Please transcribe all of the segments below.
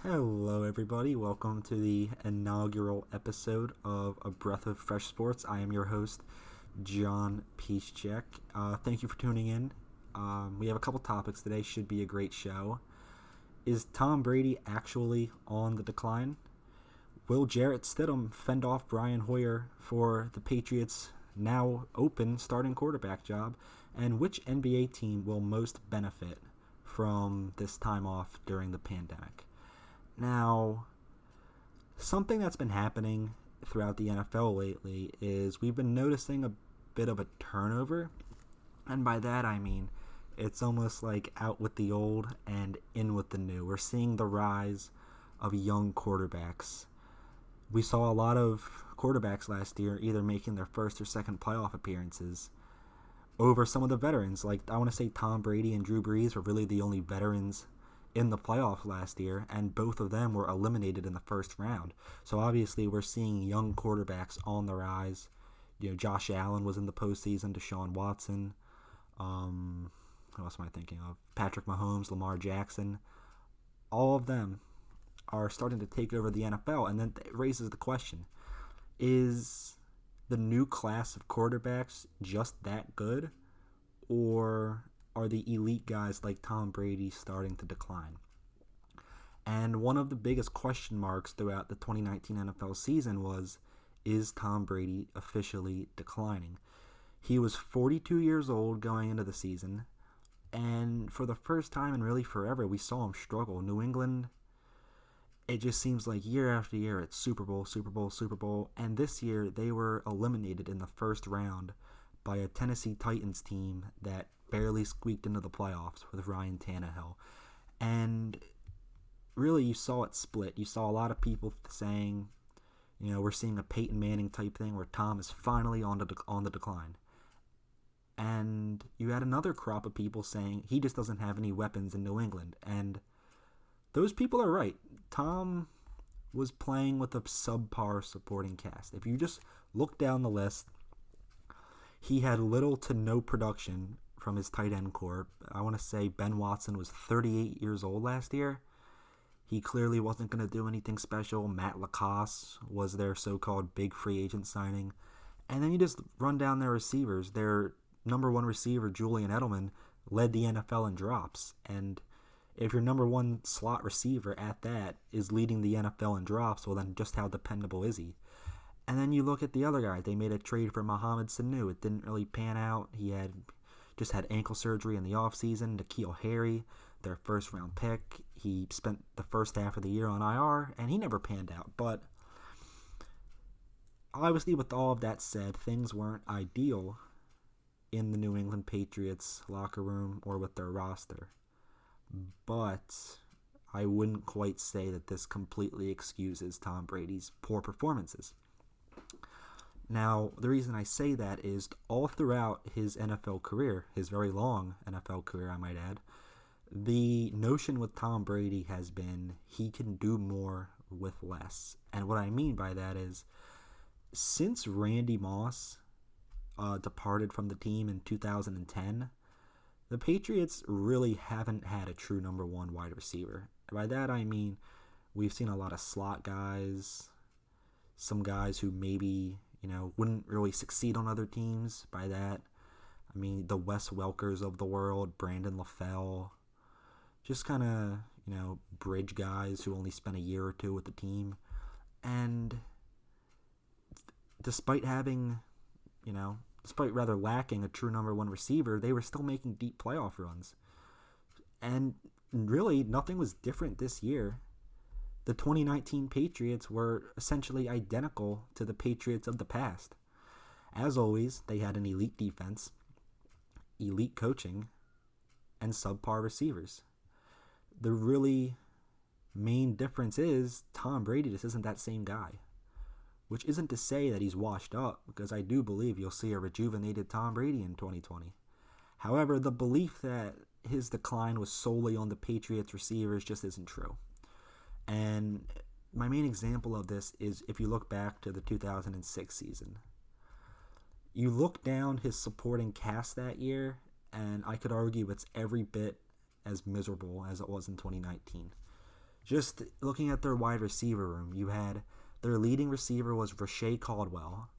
Hello, everybody. Welcome to the inaugural episode of A Breath of Fresh Sports. I am your host, John Piszczek. Thank you for tuning in. We have a couple topics today. Should be a great show. Is Tom Brady actually on the decline? Will Jarrett Stidham fend off Brian Hoyer for the Patriots' now open starting quarterback job? And which NBA team will most benefit from this time off during the pandemic? Now, something that's been happening throughout the NFL lately is we've been noticing a bit of a turnover. And by that I mean it's almost like out with the old and in with the new. We're seeing the rise of young quarterbacks. We saw a lot of quarterbacks last year either making their first or second playoff appearances over some of the veterans. Like, I want to say Tom Brady and Drew Brees were really the only veterans in the playoffs last year, and both of them were eliminated in the first round. So obviously we're seeing young quarterbacks on the rise. Josh Allen was in the postseason, Deshaun Watson. Who else am I thinking of? Patrick Mahomes, Lamar Jackson. All of them are starting to take over the NFL, and then it raises the question, is the new class of quarterbacks just that good, or are the elite guys like Tom Brady starting to decline? And one of the biggest question marks throughout the 2019 NFL season was, is Tom Brady officially declining? He was 42 years old going into the season, and for the first time in really forever, we saw him struggle. New England, it just seems like year after year, it's Super Bowl, Super Bowl, Super Bowl, and this year they were eliminated in the first round by a Tennessee Titans team that barely squeaked into the playoffs with Ryan Tannehill. And really, you saw it split. You saw a lot of people saying, we're seeing a Peyton Manning type thing where Tom is finally on the decline. And you had another crop of people saying he just doesn't have any weapons in New England. And those people are right. Tom was playing with a subpar supporting cast. If you just look down the list, he had little to no production from his tight end core. I want to say Ben Watson was 38 years old last year. He clearly wasn't going to do anything special. Matt LaCosse was their so-called big free agent signing. And then you just run down their receivers. Their number one receiver, Julian Edelman, led the NFL in drops. And if your number one slot receiver at that is leading the NFL in drops, well, then just how dependable is he? And then you look at the other guys. They made a trade for Mohamed Sanu. It didn't really pan out. He just had ankle surgery in the offseason. N'Keal Harry, their first-round pick. He spent the first half of the year on IR, and he never panned out. But obviously, with all of that said, things weren't ideal in the New England Patriots locker room or with their roster. But I wouldn't quite say that this completely excuses Tom Brady's poor performances. Now, the reason I say that is all throughout his NFL career, his very long NFL career, I might add, the notion with Tom Brady has been he can do more with less. And what I mean by that is, since Randy Moss departed from the team in 2010, the Patriots really haven't had a true number one wide receiver. By that I mean we've seen a lot of slot guys, some guys who maybe wouldn't really succeed on other teams. By that I mean the Wes Welkers of the world, Brandon LaFell, just kind of bridge guys who only spent a year or two with the team. And despite rather lacking a true number one receiver, they were still making deep playoff runs. And really, nothing was different this year. The 2019 Patriots were essentially identical to the Patriots of the past. As always, they had an elite defense, elite coaching, and subpar receivers. The really main difference is Tom Brady just isn't that same guy. Which isn't to say that he's washed up, because I do believe you'll see a rejuvenated Tom Brady in 2020. However, the belief that his decline was solely on the Patriots receivers just isn't true. And my main example of this is if you look back to the 2006 season. You look down his supporting cast that year, and I could argue it's every bit as miserable as it was in 2019. Just looking at their wide receiver room, you had their leading receiver was Rashae Caldwell,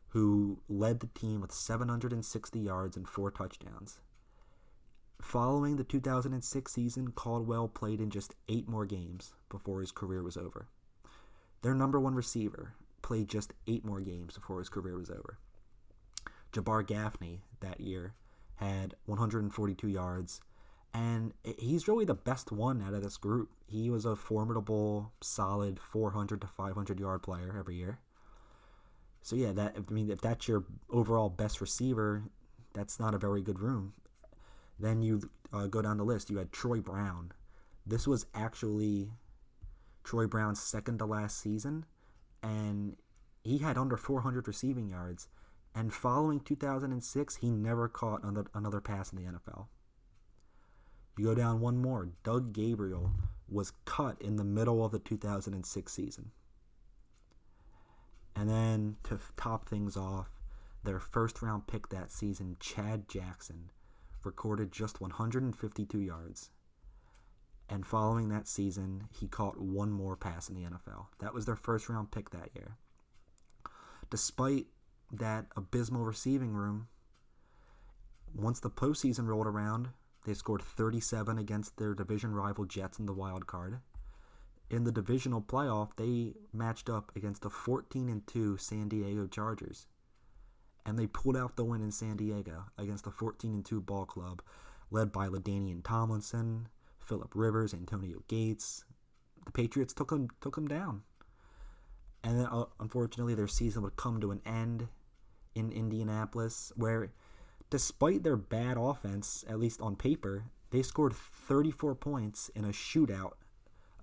who led the team with 760 yards and 4 touchdowns. Following the 2006 season, Caldwell played in just 8 more games before his career was over. Their number one receiver played just 8 more games before his career was over. Jabbar Gaffney that year had 142 yards, and he's really the best one out of this group. He was a formidable, solid 400 to 500 yard player every year. So yeah, if that's your overall best receiver, that's not a very good room. Then you go down the list. You had Troy Brown. This was actually Troy Brown's second to last season, and he had under 400 receiving yards. And following 2006, he never caught another pass in the NFL. You go down one more. Doug Gabriel was cut in the middle of the 2006 season. And then to top things off, their first round pick that season, Chad Jackson, recorded just 152 yards. And following that season, he caught one more pass in the NFL. That was their first round pick that year. Despite that abysmal receiving room, once the postseason rolled around, they scored 37 against their division rival Jets in the wild card. In the divisional playoff, they matched up against the 14-2 San Diego Chargers. And they pulled out the win in San Diego against the 14-2 ball club, led by LaDainian Tomlinson, Phillip Rivers, Antonio Gates. The Patriots took them down. And then, unfortunately, their season would come to an end in Indianapolis, where despite their bad offense, at least on paper, they scored 34 points in a shootout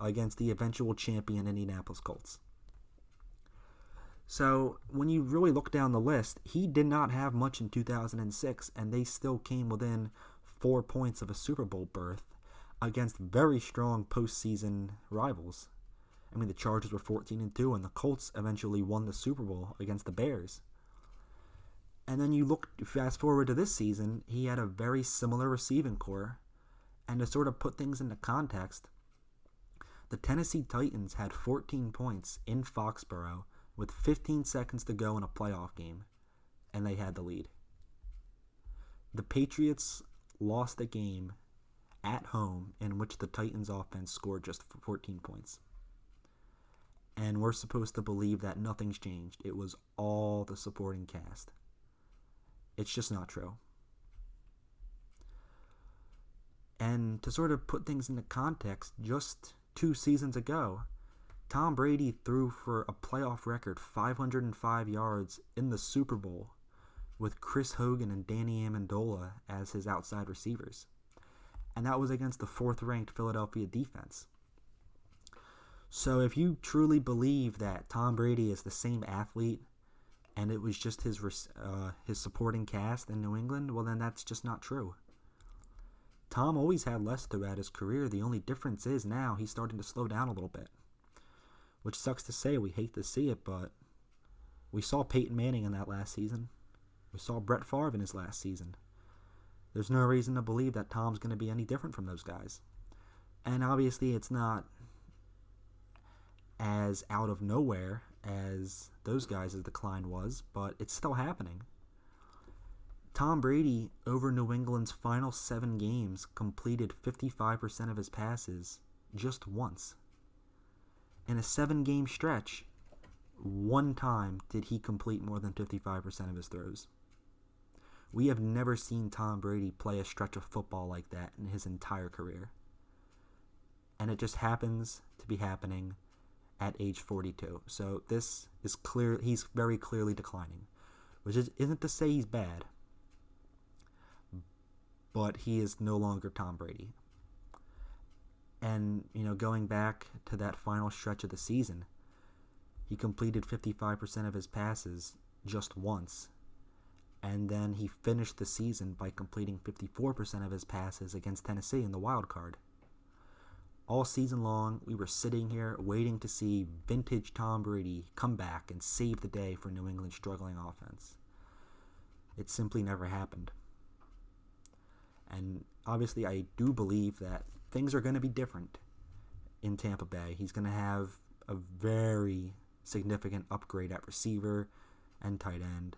against the eventual champion Indianapolis Colts. So when you really look down the list, he did not have much in 2006, and they still came within 4 points of a Super Bowl berth against very strong postseason rivals. I mean, the Chargers were 14-2, and the Colts eventually won the Super Bowl against the Bears. And then you fast forward to this season, he had a very similar receiving core. And to sort of put things into context, the Tennessee Titans had 14 points in Foxborough with 15 seconds to go in a playoff game, and they had the lead. The Patriots lost a game at home in which the Titans offense scored just 14 points. And we're supposed to believe that nothing's changed. It was all the supporting cast. It's just not true. And to sort of put things into context, just 2 seasons ago, Tom Brady threw for a playoff record 505 yards in the Super Bowl with Chris Hogan and Danny Amendola as his outside receivers. And that was against the 4th-ranked Philadelphia defense. So if you truly believe that Tom Brady is the same athlete and it was just his supporting cast in New England, well, then that's just not true. Tom always had less throughout his career. The only difference is now he's starting to slow down a little bit, which sucks to say. We hate to see it, but we saw Peyton Manning in that last season. We saw Brett Favre in his last season. There's no reason to believe that Tom's going to be any different from those guys. And obviously it's not as out of nowhere as those guys' decline was, but it's still happening. Tom Brady, over New England's final 7 games, completed 55% of his passes just once. In a 7-game stretch, one time did he complete more than 55% of his throws. We have never seen Tom Brady play a stretch of football like that in his entire career. And it just happens to be happening at age 42. So this is clear. He's very clearly declining, which isn't to say he's bad, but he is no longer Tom Brady. And, going back to that final stretch of the season, he completed 55% of his passes just once. And then he finished the season by completing 54% of his passes against Tennessee in the wild card. All season long, we were sitting here waiting to see vintage Tom Brady come back and save the day for New England's struggling offense. It simply never happened. And obviously, I do believe that things are going to be different in Tampa Bay. He's going to have a very significant upgrade at receiver and tight end.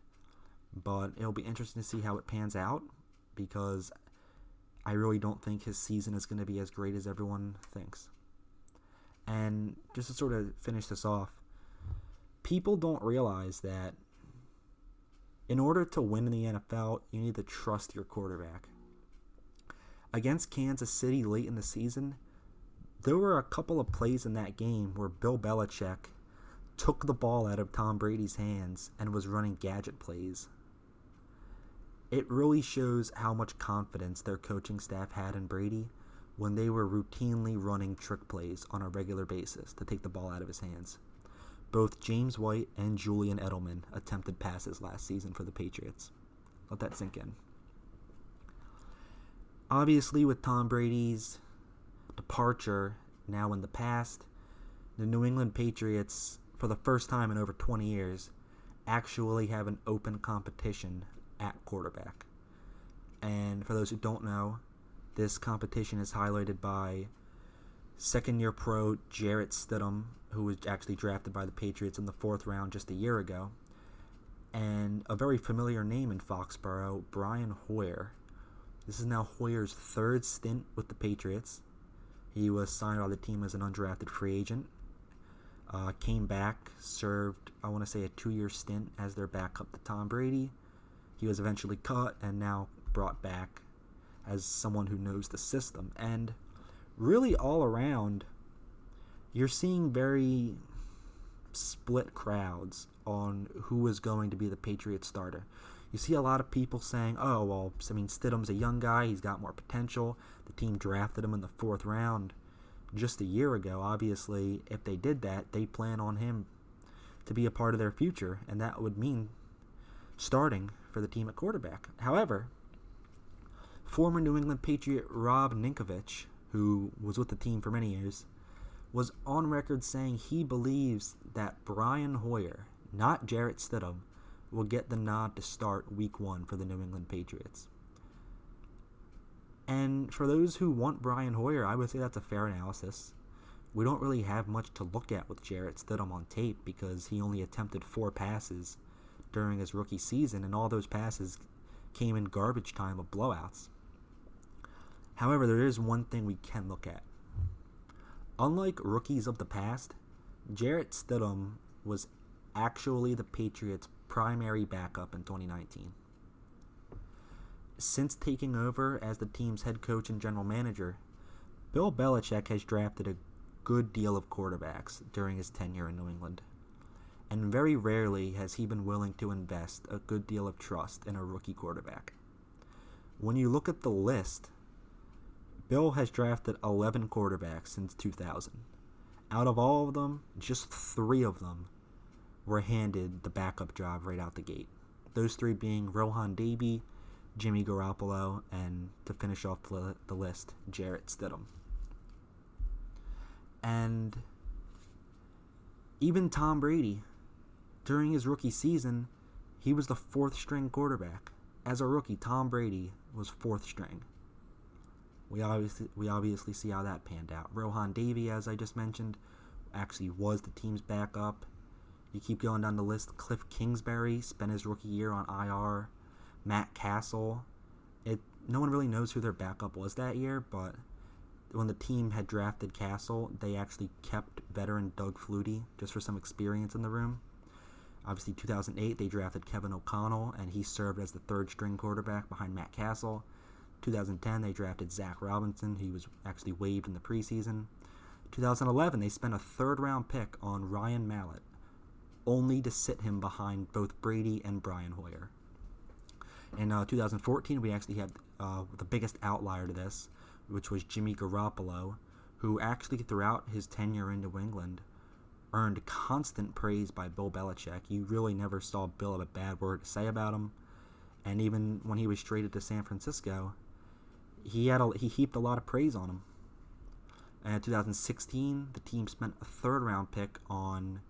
But it'll be interesting to see how it pans out, because I really don't think his season is going to be as great as everyone thinks. And just to sort of finish this off, people don't realize that in order to win in the NFL, you need to trust your quarterback. Against Kansas City late in the season, there were a couple of plays in that game where Bill Belichick took the ball out of Tom Brady's hands and was running gadget plays. It really shows how much confidence their coaching staff had in Brady when they were routinely running trick plays on a regular basis to take the ball out of his hands. Both James White and Julian Edelman attempted passes last season for the Patriots. Let that sink in. Obviously, with Tom Brady's departure now in the past, the New England Patriots, for the first time in over 20 years, actually have an open competition at quarterback. And for those who don't know, this competition is highlighted by second-year pro Jarrett Stidham, who was actually drafted by the Patriots in the 4th round just a year ago, and a very familiar name in Foxborough, Brian Hoyer. This is now Hoyer's 3rd stint with the Patriots. He was signed by the team as an undrafted free agent, came back, served, I want to say, a 2-year stint as their backup to Tom Brady. He was eventually cut and now brought back as someone who knows the system. And really all around, you're seeing very split crowds on who is going to be the Patriots starter. You see a lot of people saying, oh, well, I mean, Stidham's a young guy. He's got more potential. The team drafted him in the 4th round just a year ago. Obviously, if they did that, they plan on him to be a part of their future, and that would mean starting for the team at quarterback. However, former New England Patriot Rob Ninkovich, who was with the team for many years, was on record saying he believes that Brian Hoyer, not Jarrett Stidham, will get the nod to start Week 1 for the New England Patriots. And for those who want Brian Hoyer, I would say that's a fair analysis. We don't really have much to look at with Jarrett Stidham on tape because he only attempted 4 passes during his rookie season, and all those passes came in garbage time of blowouts. However, there is one thing we can look at. Unlike rookies of the past, Jarrett Stidham was actually the Patriots' primary backup in 2019. Since taking over as the team's head coach and general manager, Bill Belichick has drafted a good deal of quarterbacks during his tenure in New England, and very rarely has he been willing to invest a good deal of trust in a rookie quarterback. When you look at the list, Bill has drafted 11 quarterbacks since 2000. Out of all of them, just 3 of them were handed the backup job right out the gate. Those 3 being Rohan Davey, Jimmy Garoppolo, and to finish off the list, Jarrett Stidham. And even Tom Brady, during his rookie season, he was the 4th string quarterback. As a rookie, Tom Brady was 4th string. We obviously see how that panned out. Rohan Davey, as I just mentioned, actually was the team's backup. You keep going down the list. Cliff Kingsbury spent his rookie year on IR. Matt Castle. No one really knows who their backup was that year, but when the team had drafted Castle, they actually kept veteran Doug Flutie just for some experience in the room. Obviously, 2008, they drafted Kevin O'Connell, and he served as the 3rd string quarterback behind Matt Castle. 2010, they drafted Zach Robinson. He was actually waived in the preseason. 2011, they spent a 3rd round pick on Ryan Mallett, only to sit him behind both Brady and Brian Hoyer. In 2014, we actually had the biggest outlier to this, which was Jimmy Garoppolo, who actually throughout his tenure in New England earned constant praise by Bill Belichick. You really never saw Bill have a bad word to say about him. And even when he was traded to San Francisco, he heaped a lot of praise on him. And in 2016, the team spent a 3rd round pick on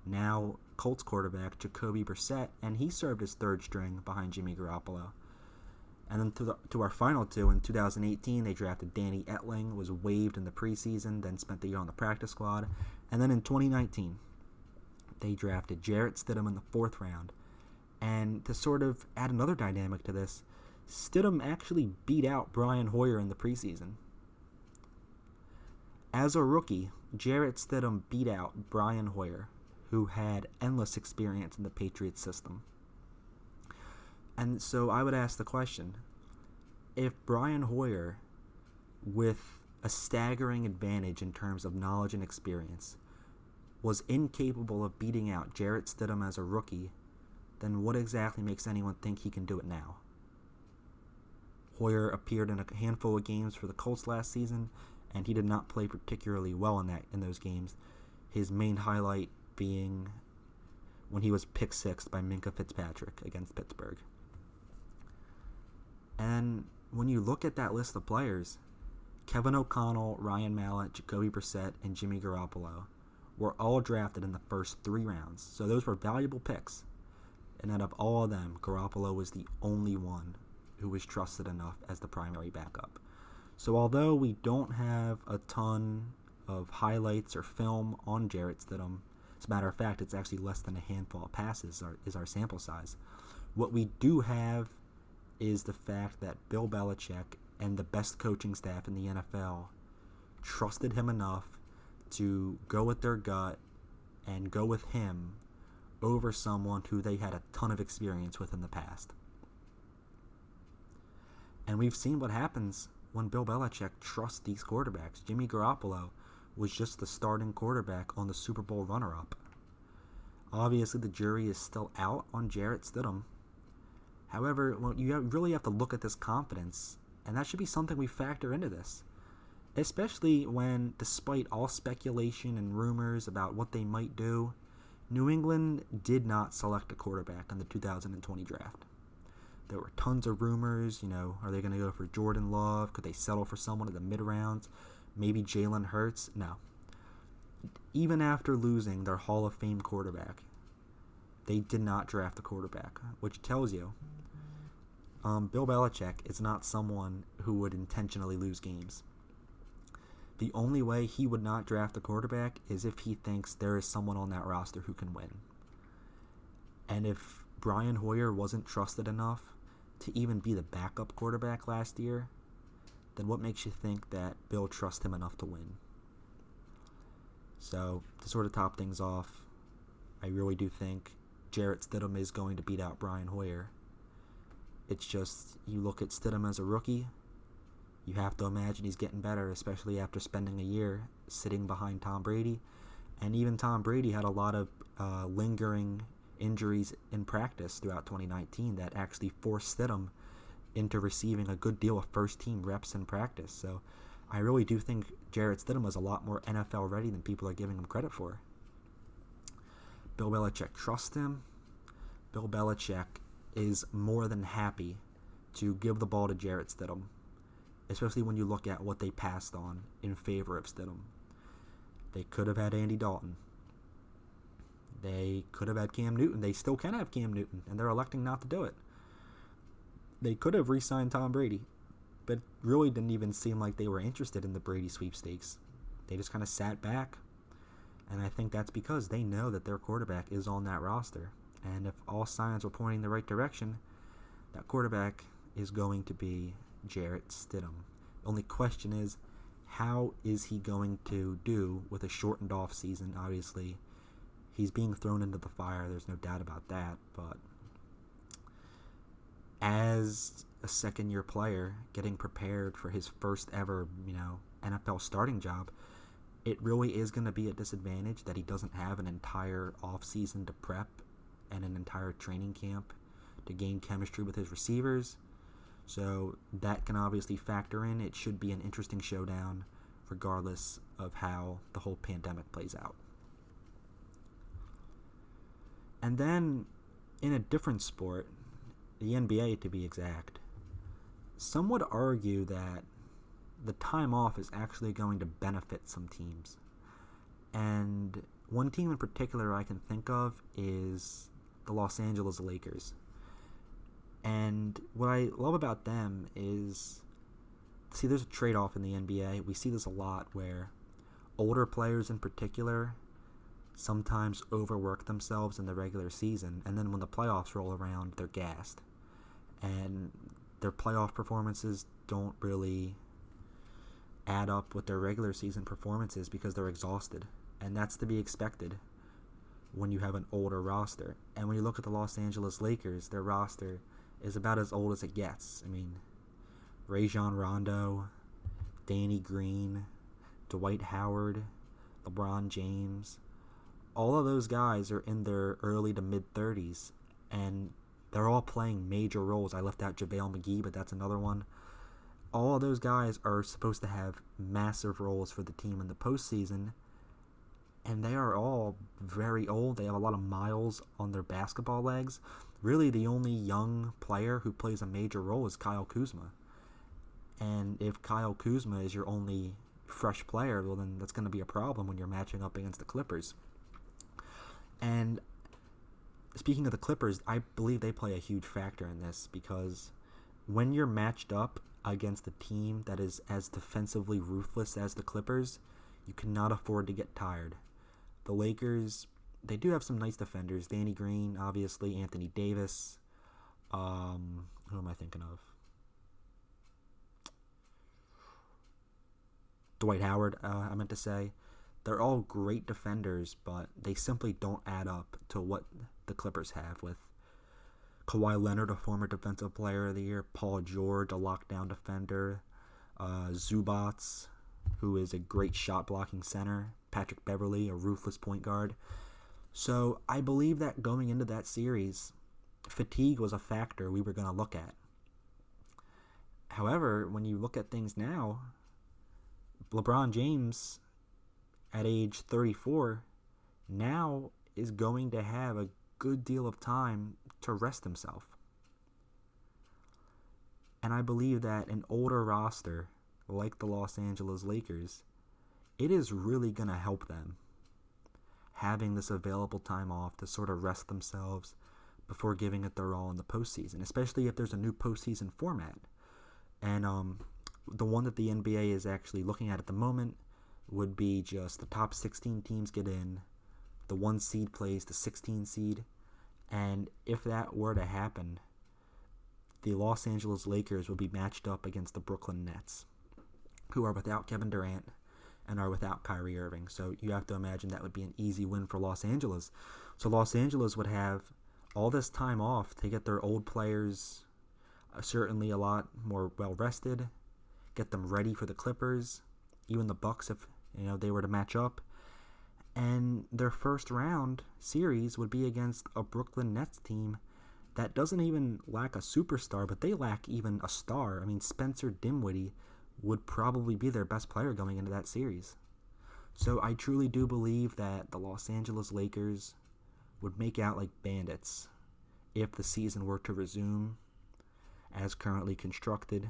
now Colts quarterback Jacoby Brissett, and he served as 3rd string behind Jimmy Garoppolo. And then to our final two, in 2018, they drafted Danny Etling, was waived in the preseason, then spent the year on the practice squad. And then in 2019, they drafted Jarrett Stidham in the 4th round. And to sort of add another dynamic to this, Stidham actually beat out Brian Hoyer in the preseason. As a rookie, Jarrett Stidham beat out Brian Hoyer, who had endless experience in the Patriots system. And so I would ask the question, if Brian Hoyer, with a staggering advantage in terms of knowledge and experience, was incapable of beating out Jarrett Stidham as a rookie, then what exactly makes anyone think he can do it now? Hoyer appeared in a handful of games for the Colts last season, and he did not play particularly well in those games. His main highlight being when he was pick sixed by Minkah Fitzpatrick against Pittsburgh. And when you look at that list of players, Kevin O'Connell, Ryan Mallett, Jacoby Brissett, and Jimmy Garoppolo were all drafted in the first 3 rounds. So those were valuable picks. And out of all of them, Garoppolo was the only one who was trusted enough as the primary backup. So although we don't have a ton of highlights or film on Jarrett Stidham, as a matter of fact, it's actually less than a handful of passes is our sample size. What we do have is the fact that Bill Belichick and the best coaching staff in the NFL trusted him enough to go with their gut and go with him over someone who they had a ton of experience with in the past. And we've seen what happens when Bill Belichick trusts these quarterbacks. Jimmy Garoppolo was just the starting quarterback on the Super Bowl runner-up. Obviously, the jury is still out on Jarrett Stidham. However, you really have to look at this confidence, and that should be something we factor into this. Especially when, despite all speculation and rumors about what they might do, New England did not select a quarterback in the 2020 draft. There were tons of rumors, are they going to go for Jordan Love? Could they settle for someone in the mid-rounds? Maybe Jalen Hurts? No. Even after losing their Hall of Fame quarterback, they did not draft a quarterback, which tells you Bill Belichick is not someone who would intentionally lose games. The only way he would not draft a quarterback is if he thinks there is someone on that roster who can win. And if Brian Hoyer wasn't trusted enough to even be the backup quarterback last year, then what makes you think that Bill trusts him enough to win? So, to sort of top things off, I really do think Jarrett Stidham is going to beat out Brian Hoyer. It's just, you look at Stidham as a rookie, you have to imagine he's getting better, especially after spending a year sitting behind Tom Brady. And even Tom Brady had a lot of lingering injuries in practice throughout 2019 that actually forced Stidham into receiving a good deal of first-team reps in practice. So I really do think Jarrett Stidham is a lot more NFL ready than people are giving him credit for. Bill Belichick trusts him. Bill Belichick is more than happy to give the ball to Jarrett Stidham, especially when you look at what they passed on in favor of Stidham. They could have had Andy Dalton. They could have had Cam Newton. They still can have Cam Newton, and they're electing not to do it. They could have re-signed Tom Brady, but it really didn't even seem like they were interested in the Brady sweepstakes. They just kind of sat back, and I think that's because they know that their quarterback is on that roster. And if all signs were pointing the right direction, that quarterback is going to be Jarrett Stidham. The only question is, how is he going to do with a shortened off season? Obviously, he's being thrown into the fire. There's no doubt about that. But as a second-year player getting prepared for his first ever, NFL starting job, it really is going to be a disadvantage that he doesn't have an entire off-season to prep and an entire training camp to gain chemistry with his receivers. So that can obviously factor in. It should be an interesting showdown regardless of how the whole pandemic plays out. And then, in a different sport, the NBA to be exact, some would argue that the time off is actually going to benefit some teams. And one team in particular I can think of is the Los Angeles Lakers. And what I love about them is, see, there's a trade-off in the NBA. We see this a lot where older players in particular sometimes overwork themselves in the regular season, and then when the playoffs roll around, they're gassed. And their playoff performances don't really add up with their regular season performances because they're exhausted. And that's to be expected when you have an older roster. And when you look at the Los Angeles Lakers, their roster is about as old as it gets. I mean, Rajon Rondo, Danny Green, Dwight Howard, LeBron James, all of those guys are in their early to mid-30s, and they're all playing major roles. I left out JaVale McGee, but that's another one. All of those guys are supposed to have massive roles for the team in the postseason, and they are all very old. They have a lot of miles on their basketball legs. Really, the only young player who plays a major role is Kyle Kuzma. And if Kyle Kuzma is your only fresh player, well, then that's going to be a problem when you're matching up against the Clippers. And speaking of the Clippers, I believe they play a huge factor in this, because when you're matched up against a team that is as defensively ruthless as the Clippers, you cannot afford to get tired. The Lakers, they do have some nice defenders. Danny Green, obviously, Anthony Davis. Who am I thinking of? Dwight Howard, I meant to say. They're all great defenders, but they simply don't add up to what the Clippers have, with Kawhi Leonard, a former Defensive Player of the Year, Paul George, a lockdown defender, Zubats, who is a great shot-blocking center, Patrick Beverley, a ruthless point guard. So I believe that going into that series, fatigue was a factor we were going to look at. However, when you look at things now, LeBron James, at age 34, now is going to have a good deal of time to rest himself. And I believe that an older roster like the Los Angeles Lakers, it is really going to help them having this available time off to sort of rest themselves before giving it their all in the postseason, especially if there's a new postseason format. And the one that the NBA is actually looking at the moment would be just the top 16 teams get in, the 1 seed plays the 16 seed, and if that were to happen, the Los Angeles Lakers would be matched up against the Brooklyn Nets, who are without Kevin Durant and are without Kyrie Irving. So you have to imagine that would be an easy win for Los Angeles. So Los Angeles would have all this time off to get their old players certainly a lot more well-rested, get them ready for the Clippers, even the Bucks if they were to match up. And their first round series would be against a Brooklyn Nets team that doesn't even lack a superstar, but they lack even a star. I mean, Spencer Dinwiddie would probably be their best player going into that series. So I truly do believe that the Los Angeles Lakers would make out like bandits if the season were to resume as currently constructed.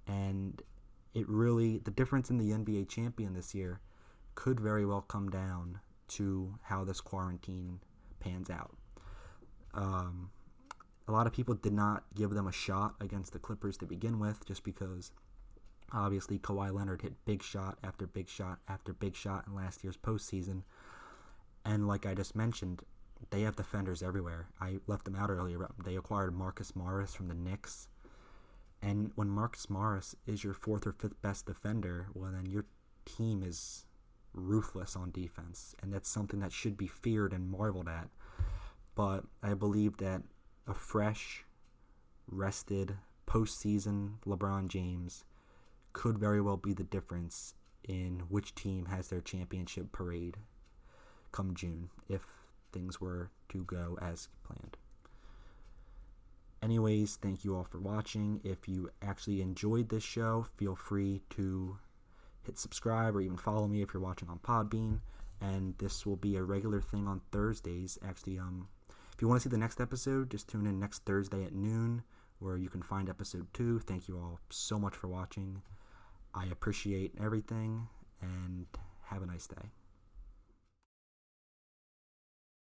And the difference in the NBA champion this year could very well come down to how this quarantine pans out. A lot of people did not give them a shot against the Clippers to begin with, just because obviously Kawhi Leonard hit big shot after big shot after big shot in last year's postseason. And like I just mentioned, they have defenders everywhere. I left them out earlier, but they acquired Marcus Morris from the Knicks. And when Marcus Morris is your 4th or 5th best defender, well, then your team is ruthless on defense. And that's something that should be feared and marveled at. But I believe that a fresh, rested, postseason LeBron James could very well be the difference in which team has their championship parade come June, if things were to go as planned. Anyways, thank you all for watching. If you actually enjoyed this show, feel free to hit subscribe or even follow me if you're watching on Podbean. And this will be a regular thing on Thursdays. Actually, if you want to see the next episode, just tune in next Thursday at noon, where you can find episode 2. Thank you all so much for watching. I appreciate everything, and have a nice day.